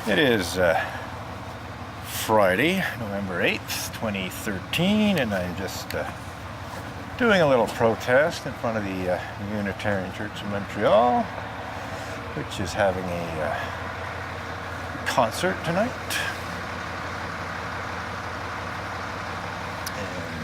It is Friday, November 8th, 2013, and I'm just doing a little protest in front of the Unitarian Church in Montreal, which is having a concert tonight.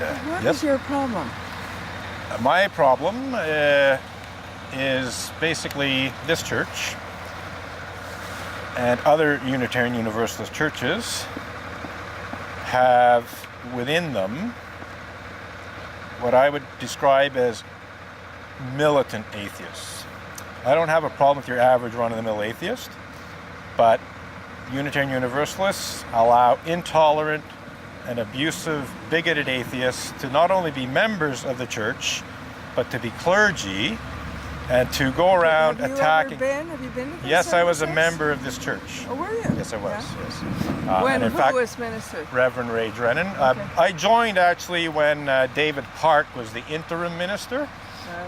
And, what is your problem? My problem is basically this church and other Unitarian Universalist churches have within them what I would describe as militant atheists. I don't have a problem with your average run-of-the-mill atheist, but Unitarian Universalists allow intolerant and abusive, bigoted atheists to not only be members of the church, but to be clergy and to go around attacking. Have you been to this? Yes, I was a member of this church. Oh, were you? Yes, I was. Yeah. Yes. When and in who fact, was minister? Reverend Ray Drennan. Okay. I joined actually when David Park was the interim minister.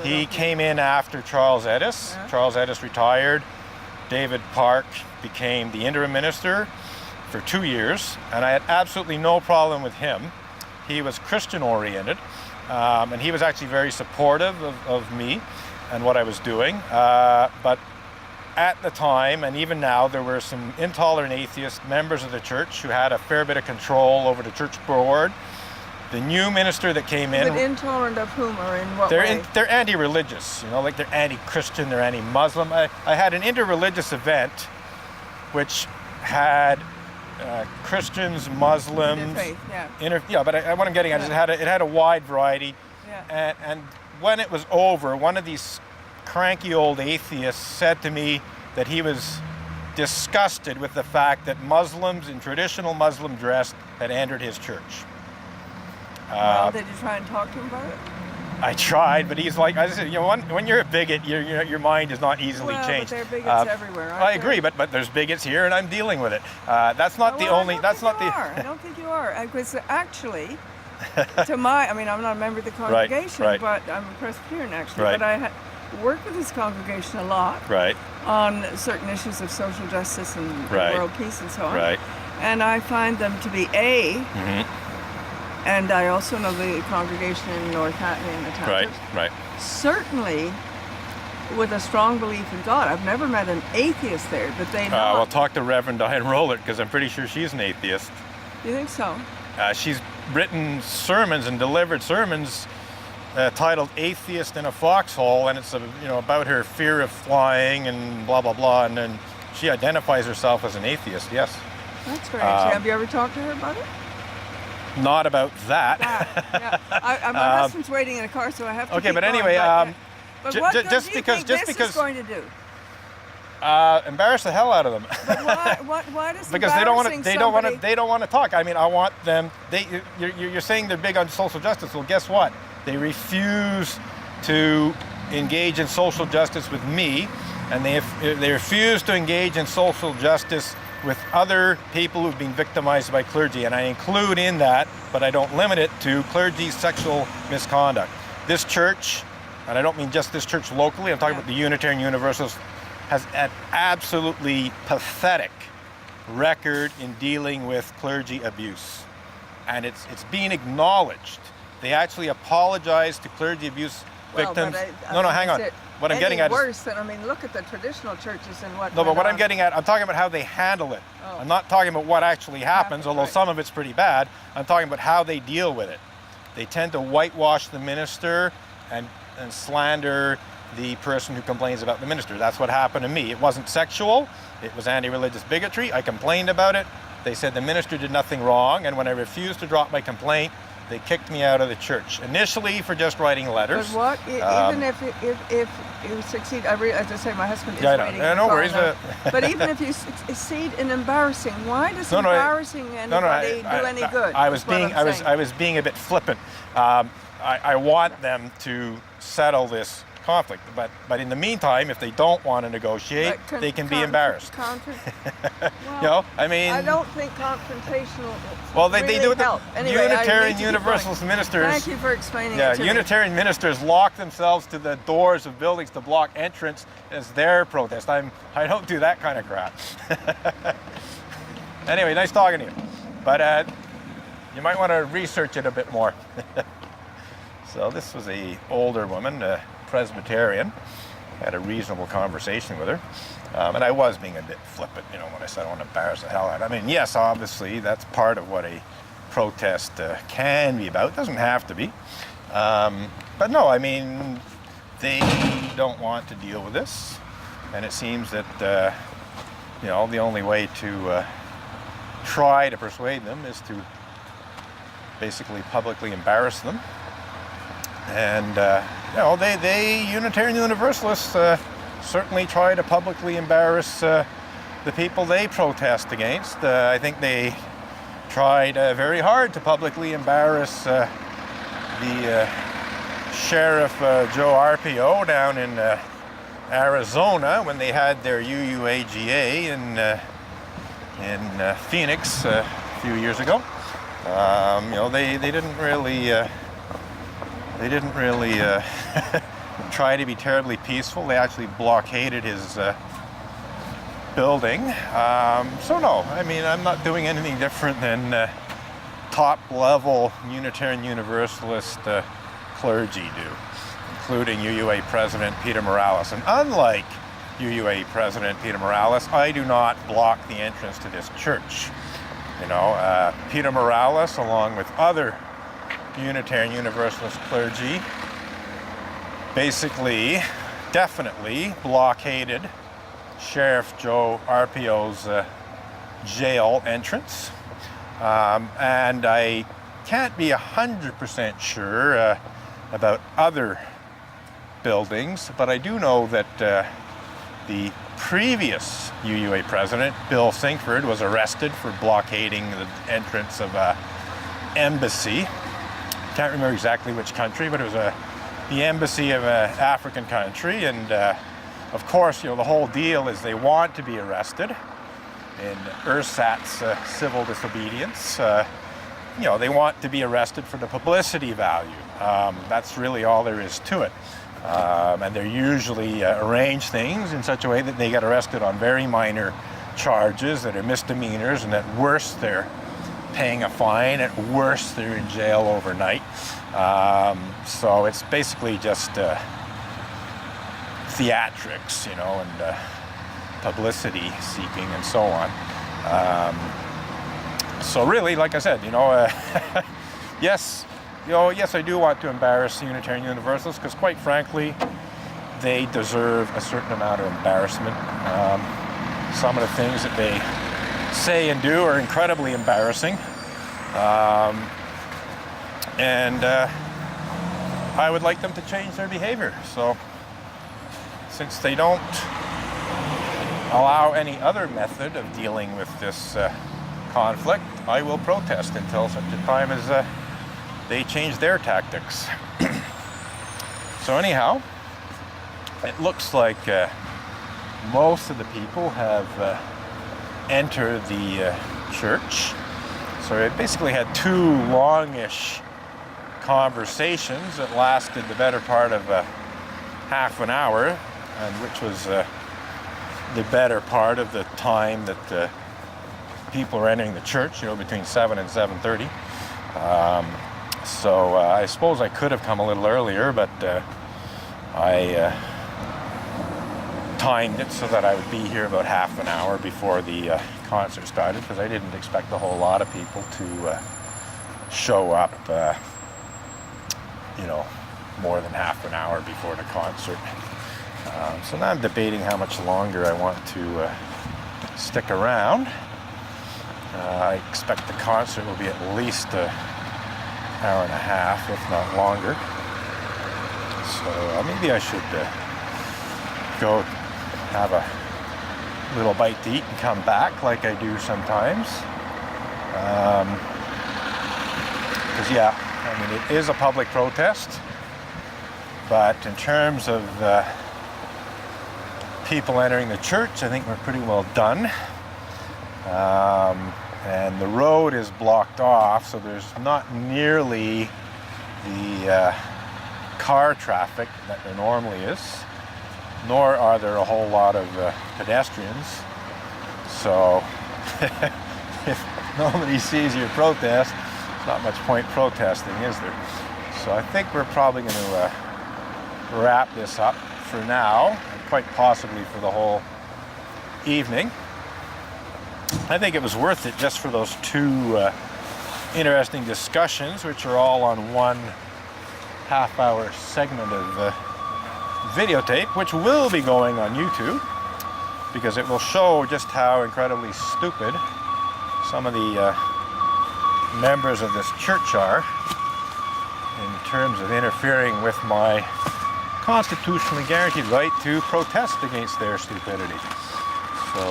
He came in after Charles Edis. Yeah. Charles Edis retired. David Park became the interim minister for 2 years, and I had absolutely no problem with him. He was Christian oriented, and he was actually very supportive of me and what I was doing. But at the time, and even now, there were some intolerant atheist members of the church who had a fair bit of control over the church board. The new minister that came in... But intolerant of whom or in what way? They're anti-religious, like they're anti-Christian, they're anti-Muslim. I had an interreligious event which had Christians, Muslims... Interfaith, yeah. But what I'm getting at is it had a wide variety. Yeah. And when it was over, one of these cranky old atheists said to me that he was disgusted with the fact that Muslims in traditional Muslim dress had entered his church. Well, did you try and talk to him about it? I tried, but he's like, I said, when you're a bigot, your mind is not easily changed. But there are bigots everywhere. I agree, but there's bigots here, and I'm dealing with it. That's not the only. That's not the. I don't think you are, because actually, I'm not a member of the congregation, right. But I'm a Presbyterian actually. Right. But I work with this congregation a lot. Right. On certain issues of social justice and world peace and so on. Right. And I find them to be and I also know the congregation in North Hackney and the townships. Right. Certainly with a strong belief in God. I've never met an atheist there, but they know. Well, talk to Reverend Diane Rollert, because I'm pretty sure she's an atheist. You think so? She's written sermons and delivered sermons titled "Atheist in a Foxhole," and it's about her fear of flying and blah blah blah. And then she identifies herself as an atheist. Yes. That's very interesting. Have you ever talked to her about it? Not about that. Yeah. My husband's waiting in a car, so I have to. Okay, keep but going, anyway, but what just do you because think just this because is going to do? Embarrass the hell out of them. But why does because they don't want to talk. I mean, I want them. You're saying they're big on social justice. Well, guess what? They refuse to engage in social justice with me, and they refuse to engage in social justice with other people who've been victimized by clergy, and I include in that, but I don't limit it to clergy's sexual misconduct. This church, and I don't mean just this church locally, I'm talking about the Unitarian Universalist, has an absolutely pathetic record in dealing with clergy abuse. And it's being acknowledged. They actually apologize to clergy abuse victims. Hang on. What I'm getting at worse than, look at the traditional churches and what. No, but what I'm getting at, I'm talking about how they handle it. Oh. I'm not talking about what actually happens, although right. some of it's pretty bad. I'm talking about how they deal with it. They tend to whitewash the minister and slander the person who complains about the minister. That's what happened to me. It wasn't sexual. It was anti-religious bigotry. I complained about it. They said the minister did nothing wrong, and when I refused to drop my complaint, they kicked me out of the church. Initially for just writing letters. But what, even if you succeed, as I say, my husband is waiting. No worries. But even if you succeed in embarrassing, why does embarrassing anybody do any good? I was being a bit flippant. I want them to settle this conflict, but in the meantime, if they don't want to negotiate, they can be embarrassed. Well, I don't think confrontational. Well, they do it. Anyway, Unitarian Universalist ministers. Thank you for explaining it to me. Unitarian ministers lock themselves to the doors of buildings to block entrance as their protest. I don't do that kind of crap. Anyway, nice talking to you. But you might want to research it a bit more. So this was a older woman, a Presbyterian. Had a reasonable conversation with her. And I was being a bit flippant, you know, when I said I want to embarrass the hell out. I mean, yes, obviously, that's part of what a protest can be about. It doesn't have to be. But no, I mean, they don't want to deal with this. And it seems that, you know, the only way to try to persuade them is to basically publicly embarrass them. And, you know, they Unitarian Universalists certainly try to publicly embarrass the people they protest against. I think they tried very hard to publicly embarrass the Sheriff Joe Arpaio down in Arizona when they had their UUAGA in Phoenix a few years ago. You know, they didn't really try to be terribly peaceful. They actually blockaded his building. So no, I mean, I'm not doing anything different than top-level Unitarian Universalist clergy do, including UUA President Peter Morales. And unlike UUA President Peter Morales, I do not block the entrance to this church. You know, Peter Morales, along with other Unitarian Universalist clergy, basically, definitely blockaded Sheriff Joe Arpaio's jail entrance. And I can't be 100% sure about other buildings, but I do know that the previous UUA president, Bill Sinkford, was arrested for blockading the entrance of an embassy. Can't remember exactly which country, but it was the embassy of an African country. And of course, you know, the whole deal is they want to be arrested in ersatz civil disobedience. You know, they want to be arrested for the publicity value. That's really all there is to it. And they usually arrange things in such a way that they get arrested on very minor charges that are misdemeanors, and at worst they're paying a fine, at worst they're in jail overnight. So it's basically just theatrics, you know, and publicity seeking and so on. So really, like I said, you know, yes, you know, yes, I do want to embarrass the Unitarian Universalists because, quite frankly, they deserve a certain amount of embarrassment. Some of the things that they say and do are incredibly embarrassing. And I would like them to change their behavior. So, since they don't allow any other method of dealing with this conflict, I will protest until such a time as they change their tactics. So anyhow, it looks like most of the people have entered the church. So I basically had two longish conversations that lasted the better part of half an hour, and which was the better part of the time that people are entering the church, you know, between 7 and 7:30. So I suppose I could have come a little earlier, but I timed it so that I would be here about half an hour before the concert started, because I didn't expect a whole lot of people to show up, you know, more than half an hour before the concert. So now I'm debating how much longer I want to stick around. I expect the concert will be at least an hour and a half, if not longer. So maybe I should go have a little bite to eat and come back like I do sometimes. Because yeah, I mean, it is a public protest, but in terms of people entering the church, I think we're pretty well done. And the road is blocked off, so there's not nearly the car traffic that there normally is, nor are there a whole lot of pedestrians. So if nobody sees your protest, there's not much point protesting, is there? So I think we're probably going to wrap this up for now, and quite possibly for the whole evening. I think it was worth it just for those two interesting discussions, which are all on one half-hour segment of videotape, which will be going on YouTube, because it will show just how incredibly stupid some of the members of this church are in terms of interfering with my constitutionally guaranteed right to protest against their stupidity. So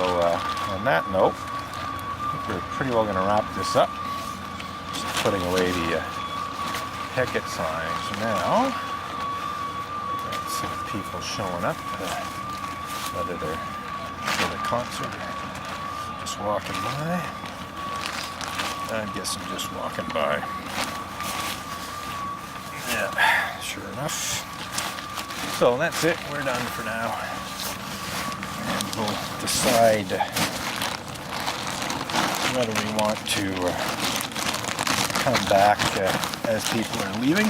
on that note, I think we're pretty well going to wrap this up. Just putting away the picket signs now. Got some people showing up, whether they're for the concert or just walking by. I guess I'm just walking by. Yeah, sure enough. So that's it. We're done for now. And we'll decide whether we want to come back as people are leaving.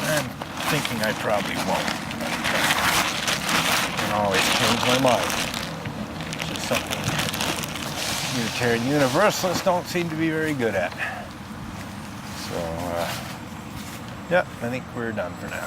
I'm thinking I probably won't. I can always change my mind. Which is something Unitarian Universalists don't seem to be very good at. So, yeah, I think we're done for now.